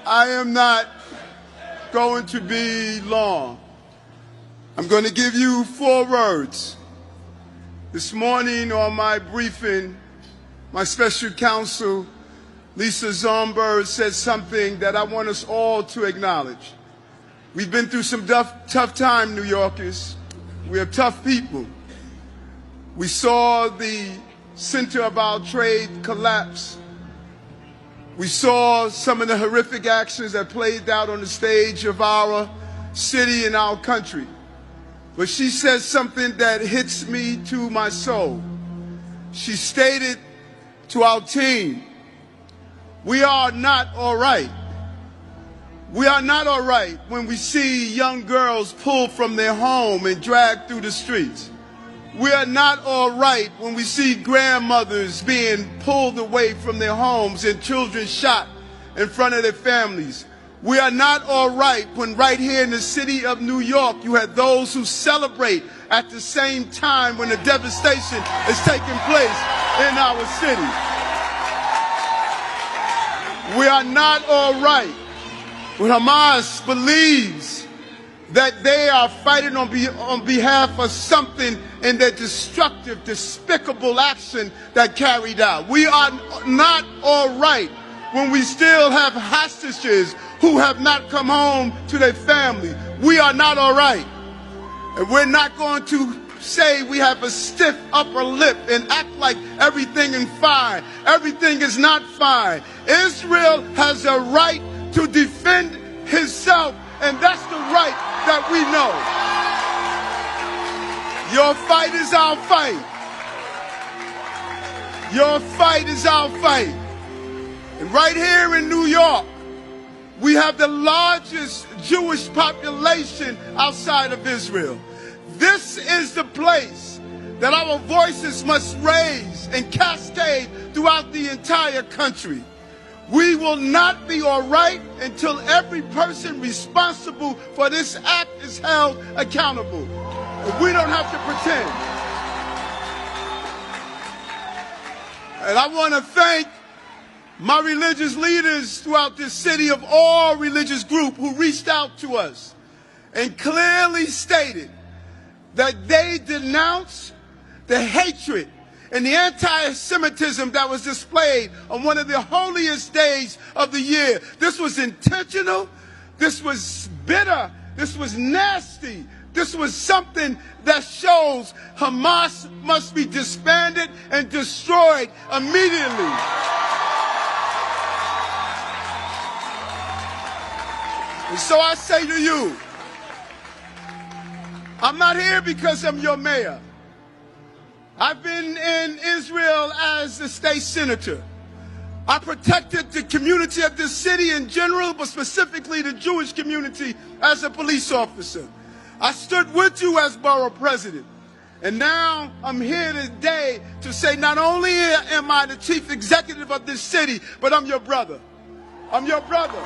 I am not going to be long. I'm going to give you 4 words. This morning on my briefing, my special counsel, Lisa Zomberg, said something that I want us all to acknowledge. We've been through some tough time, New Yorkers. We are tough people. We saw the center of our trade collapse. We saw some of the horrific actions that played out on the stage of our city and our country. But she said something that hits me to my soul. She stated to our team, we are not all right. We are not all right when we see young girls pulled from their home and dragged through the streets. We are not all right when we see grandmothers being pulled away from their homes and children shot in front of their families. We are not all right when right here in the city of New York you have those who celebrate at the same time when the devastation is taking place in our city. We are not all right when Hamas believes that they are fighting on behalf of something in their destructive, despicable action that carried out. We are not all right when we still have hostages who have not come home to their family. We are not all right. And we're not going to say we have a stiff upper lip and act like everything is fine. Everything is not fine. Israel has a right to defend himself, and that's the right that we know. Your fight is our fight. Your fight is our fight. And right here in New York, we have the largest Jewish population outside of Israel. This is the place that our voices must raise and cascade throughout the entire country. We will not be all right until every person responsible for this act is held accountable. And we don't have to pretend. And I want to thank my religious leaders throughout this city of all religious groups who reached out to us and clearly stated that they denounce the hatred and the anti-Semitism that was displayed on one of the holiest days of the year. This was intentional. This was bitter. This was nasty. This was something that shows Hamas must be disbanded and destroyed immediately. And so I say to you, I'm not here because I'm your mayor. I've been in Israel as a state senator. I protected the community of this city in general, but specifically the Jewish community as a police officer. I stood with you as borough president. And now I'm here today to say not only am I the chief executive of this city, but I'm your brother. I'm your brother.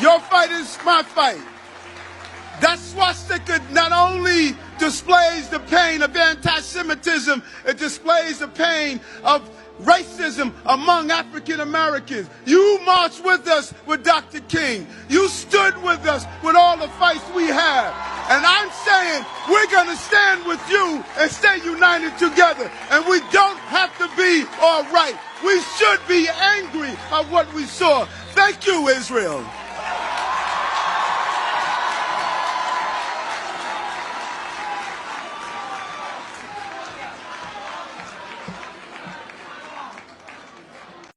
Your fight is my fight. That swastika not only displays the pain of anti-Semitism, it displays the pain of racism among African Americans. You marched with us with Dr. King. You stood with us with all the fights we have. And I'm saying we're going to stand with you and stay united together. And we don't have to be all right. We should be angry at what we saw. Thank you, Israel.